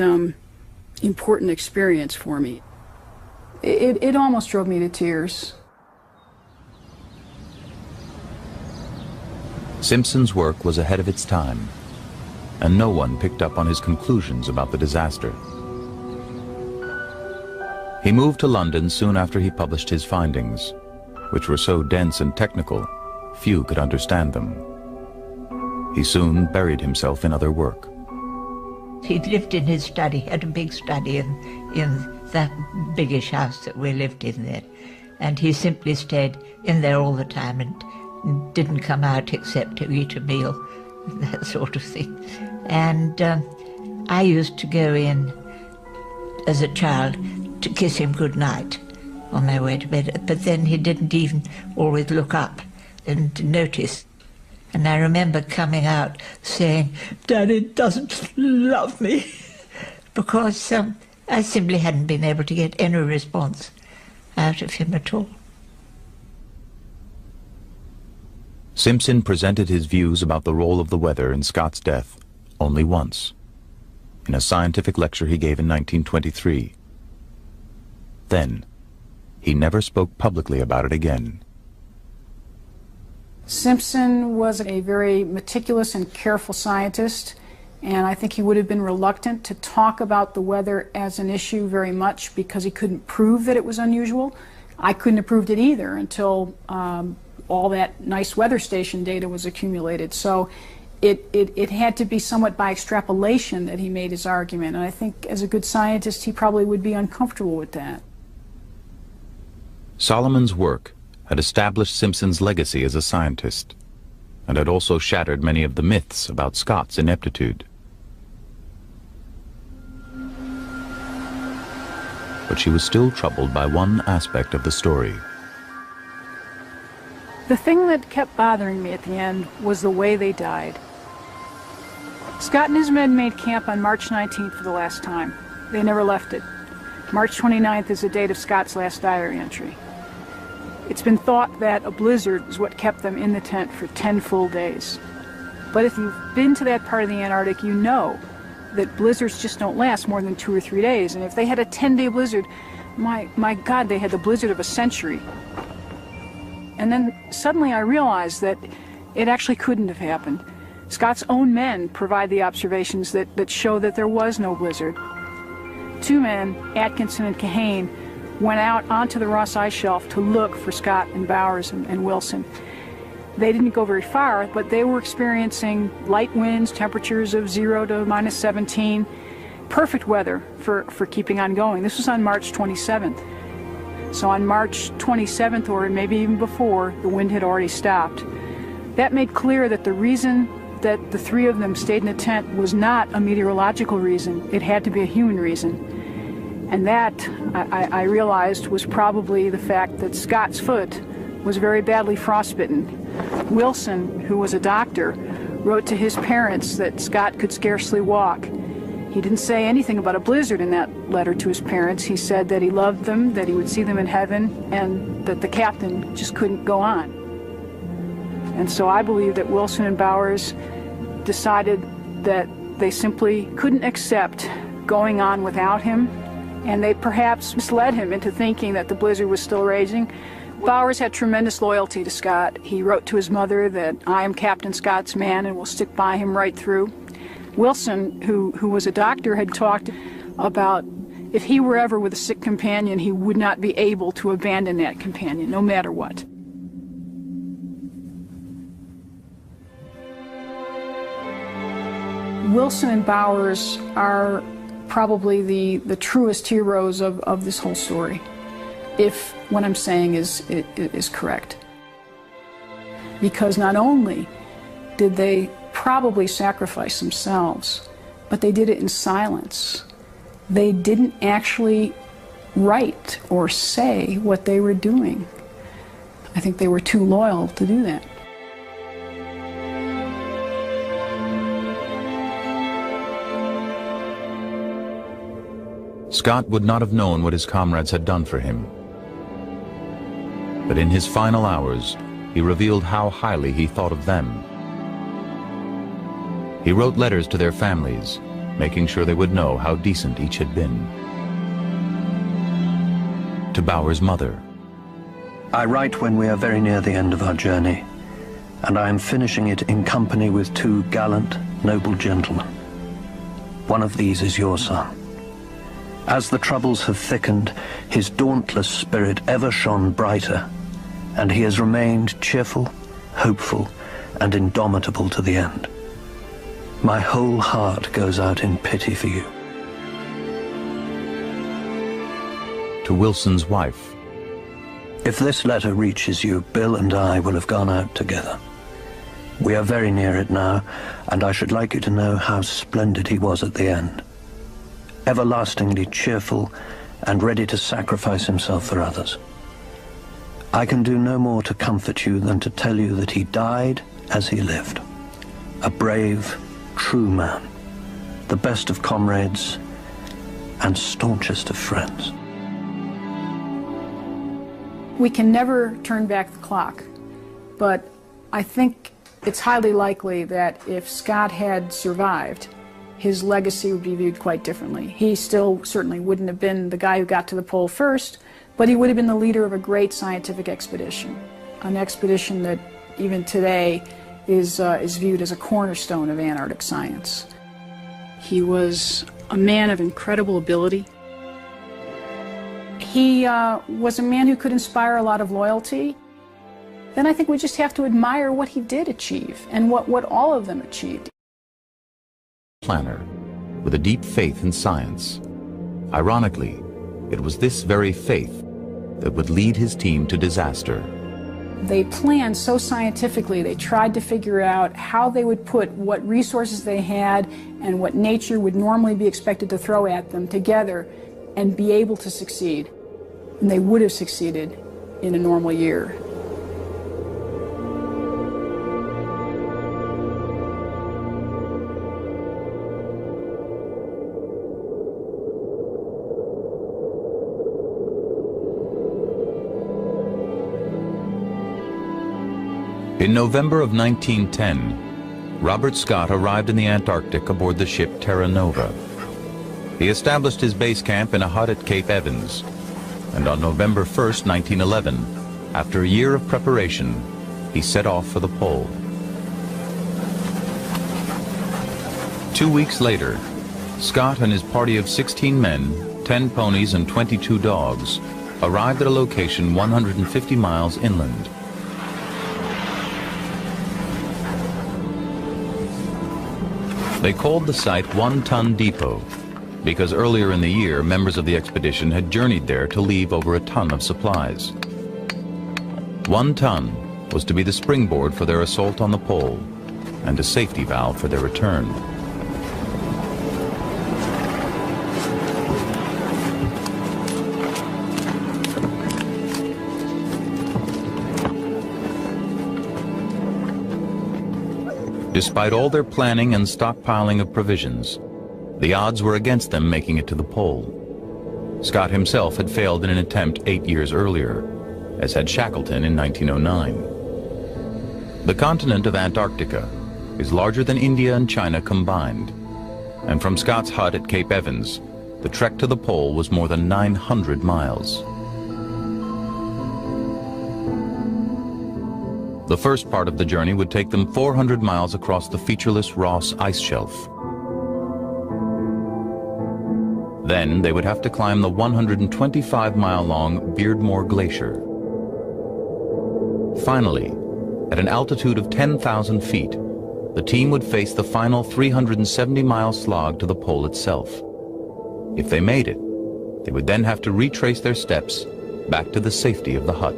important experience for me. It almost drove me to tears. Simpson's work was ahead of its time, and no one picked up on his conclusions about the disaster. He moved to London soon after he published his findings, which were so dense and technical, few could understand them. He soon buried himself in other work. He lived in his study, had a big study in that biggish house that we lived in there. And he simply stayed in there all the time and didn't come out except to eat a meal, that sort of thing. And I used to go in as a child to kiss him goodnight on my way to bed, but then he didn't even always look up and notice. And I remember coming out saying, "Daddy doesn't love me," because I simply hadn't been able to get any response out of him at all. Simpson presented his views about the role of the weather in Scott's death only once, in a scientific lecture he gave in 1923. Then, he never spoke publicly about it again. Simpson was a very meticulous and careful scientist, and I think he would have been reluctant to talk about the weather as an issue very much because he couldn't prove that it was unusual. I couldn't have proved it either until all that nice weather station data was accumulated. So it had to be somewhat by extrapolation that he made his argument, and I think as a good scientist he probably would be uncomfortable with that. Solomon's work had established Simpson's legacy as a scientist, and had also shattered many of the myths about Scott's ineptitude. But she was still troubled by one aspect of the story. The thing that kept bothering me at the end was the way they died. Scott and his men made camp on March 19th for the last time. They never left it. March 29th is the date of Scott's last diary entry. It's been thought that a blizzard is what kept them in the tent for 10 full days. But if you've been to that part of the Antarctic, you know that blizzards just don't last more than 2 or 3 days. And if they had a 10-day blizzard, my God, they had the blizzard of a century. And then suddenly I realized that it actually couldn't have happened. Scott's own men provide the observations that show that there was no blizzard. 2 men, Atkinson and Kahane, went out onto the Ross Ice Shelf to look for Scott and Bowers and Wilson. They didn't go very far, but they were experiencing light winds, temperatures of 0 to -17, perfect weather for keeping on going. This was on March 27th. So on March 27th, or maybe even before, the wind had already stopped. That made clear that the reason that the 3 of them stayed in the tent was not a meteorological reason. It had to be a human reason. And that, I realized, was probably the fact that Scott's foot was very badly frostbitten. Wilson, who was a doctor, wrote to his parents that Scott could scarcely walk. He didn't say anything about a blizzard in that letter to his parents. He said that he loved them, that he would see them in heaven, and that the captain just couldn't go on. And so I believe that Wilson and Bowers decided that they simply couldn't accept going on without him, and they perhaps misled him into thinking that the blizzard was still raging. Bowers had tremendous loyalty to Scott. He wrote to his mother that I am Captain Scott's man and will stick by him right through. Wilson, who was a doctor, had talked about if he were ever with a sick companion, he would not be able to abandon that companion, no matter what. Wilson and Bowers are probably the truest heroes of this whole story, if what I'm saying is correct. Because not only did they probably sacrifice themselves, but they did it in silence. They didn't actually write or say what they were doing. I think they were too loyal to do that. Scott would not have known what his comrades had done for him. But in his final hours, he revealed how highly he thought of them. He wrote letters to their families, making sure they would know how decent each had been. To Bowers' mother. I write when we are very near the end of our journey, and I am finishing it in company with two gallant, noble gentlemen. One of these is your son. As the troubles have thickened, his dauntless spirit ever shone brighter, and he has remained cheerful, hopeful, and indomitable to the end. My whole heart goes out in pity for you. To Wilson's wife. If this letter reaches you, Bill and I will have gone out together. We are very near it now, and I should like you to know how splendid he was at the end. Everlastingly cheerful and ready to sacrifice himself for others. I can do no more to comfort you than to tell you that he died as he lived. A brave, true man, the best of comrades and staunchest of friends. We can never turn back the clock, but I think it's highly likely that if Scott had survived, his legacy would be viewed quite differently. He still certainly wouldn't have been the guy who got to the pole first, but he would have been the leader of a great scientific expedition, an expedition that even today is viewed as a cornerstone of Antarctic science. He was a man of incredible ability. He was a man who could inspire a lot of loyalty. Then I think we just have to admire what he did achieve and what all of them achieved. Planner, with a deep faith in science. Ironically, it was this very faith that would lead his team to disaster. They planned so scientifically, they tried to figure out how they would put what resources they had and what nature would normally be expected to throw at them together and be able to succeed. And they would have succeeded in a normal year. In November of 1910, Robert Scott arrived in the Antarctic aboard the ship Terra Nova. He established his base camp in a hut at Cape Evans, and on November 1st, 1911, after a year of preparation, he set off for the pole. 2 weeks later, Scott and his party of 16 men, 10 ponies and 22 dogs arrived at a location 150 miles inland. They called the site One Ton Depot because earlier in the year, members of the expedition had journeyed there to leave over a ton of supplies. 1 ton was to be the springboard for their assault on the pole and a safety valve for their return. Despite all their planning and stockpiling of provisions, the odds were against them making it to the pole. Scott himself had failed in an attempt 8 years earlier, as had Shackleton in 1909. The continent of Antarctica is larger than India and China combined, and from Scott's hut at Cape Evans, the trek to the pole was more than 900 miles. The first part of the journey would take them 400 miles across the featureless Ross ice shelf. Then they would have to climb the 125-mile-long Beardmore Glacier. Finally, at an altitude of 10,000 feet, the team would face the final 370-mile slog to the pole itself. If they made it, they would then have to retrace their steps back to the safety of the hut.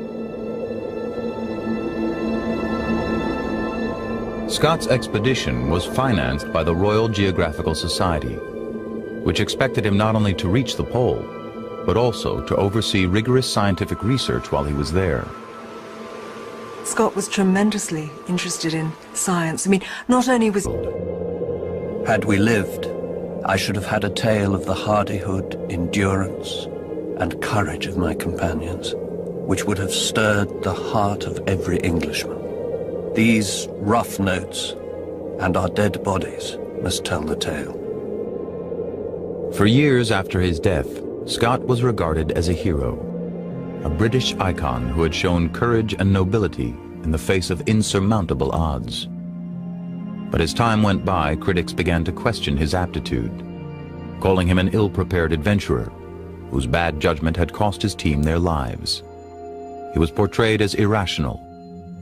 Scott's expedition was financed by the Royal Geographical Society, which expected him not only to reach the pole, but also to oversee rigorous scientific research while he was there. Scott was tremendously interested in science. I mean, not only was... Had we lived, I should have had a tale of the hardihood, endurance, and courage of my companions, which would have stirred the heart of every Englishman. These rough notes and our dead bodies must tell the tale. For years after his death, Scott was regarded as a hero, a British icon who had shown courage and nobility in the face of insurmountable odds. But as time went by, critics began to question his aptitude, calling him an ill-prepared adventurer whose bad judgment had cost his team their lives. He was portrayed as irrational,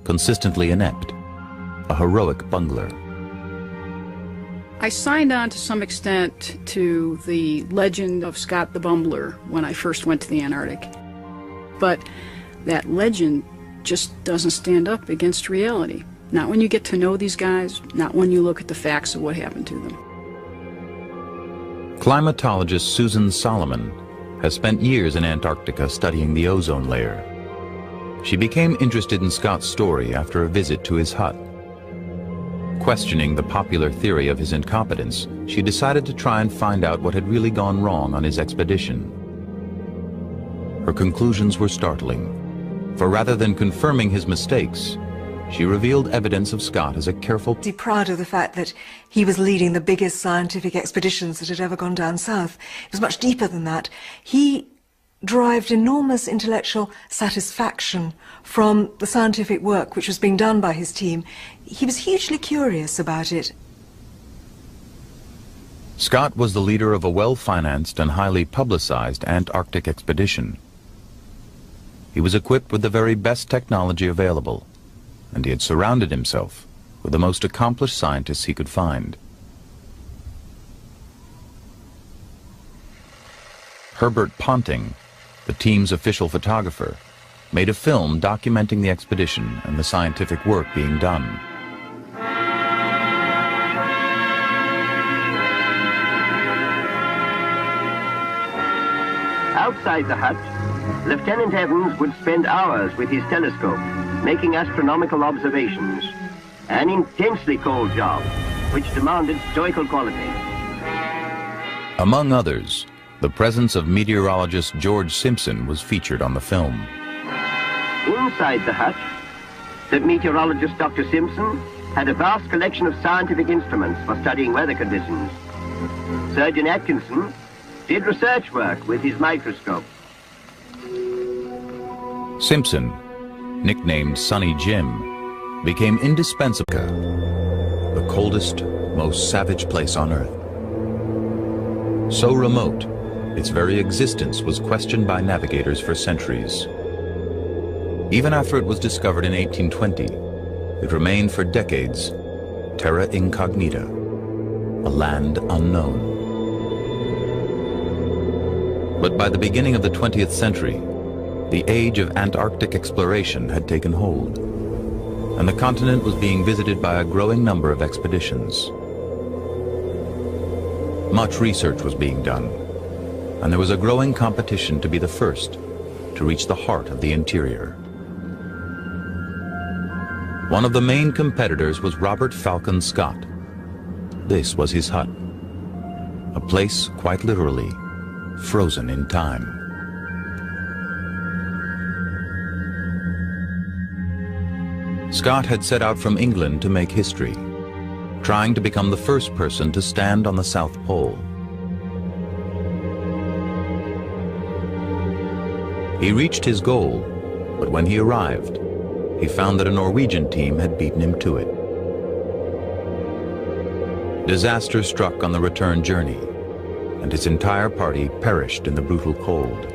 consistently inept, a heroic bungler. I signed on to some extent to the legend of Scott the Bumbler when I first went to the Antarctic. But that legend just doesn't stand up against reality. Not when you get to know these guys, not when you look at the facts of what happened to them. Climatologist Susan Solomon has spent years in Antarctica studying the ozone layer. She became interested in Scott's story after a visit to his hut. Questioning the popular theory of his incompetence, she decided to try and find out what had really gone wrong on his expedition. Her conclusions were startling, for rather than confirming his mistakes, she revealed evidence of Scott as a careful... proud of the fact that he was leading the biggest scientific expeditions that had ever gone down south. It was much deeper than that. He derived enormous intellectual satisfaction from the scientific work which was being done by his team. He was hugely curious about it. Scott was the leader of a well-financed and highly publicized Antarctic expedition. He was equipped with the very best technology available, and he had surrounded himself with the most accomplished scientists he could find. Herbert Ponting, the team's official photographer, made a film documenting the expedition and the scientific work being done. Outside the hut, Lieutenant Evans would spend hours with his telescope, making astronomical observations. An intensely cold job, which demanded stoical quality. Among others, the presence of meteorologist George Simpson was featured on the film. Inside the hut, the meteorologist Dr. Simpson had a vast collection of scientific instruments for studying weather conditions. Surgeon Atkinson did research work with his microscope. Simpson, nicknamed Sunny Jim, became indispensable. The coldest, most savage place on Earth. So remote, its very existence was questioned by navigators for centuries. Even after it was discovered in 1820, it remained for decades terra incognita, a land unknown. But by the beginning of the 20th century, the age of Antarctic exploration had taken hold, and the continent was being visited by a growing number of expeditions. Much research was being done, and there was a growing competition to be the first to reach the heart of the interior. One of the main competitors was Robert Falcon Scott. This was his hut, a place quite literally frozen in time. Scott had set out from England to make history, trying to become the first person to stand on the South Pole. He reached his goal, but when he arrived, he found that a Norwegian team had beaten him to it. Disaster struck on the return journey, and his entire party perished in the brutal cold.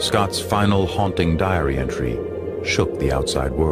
Scott's final haunting diary entry shook the outside world.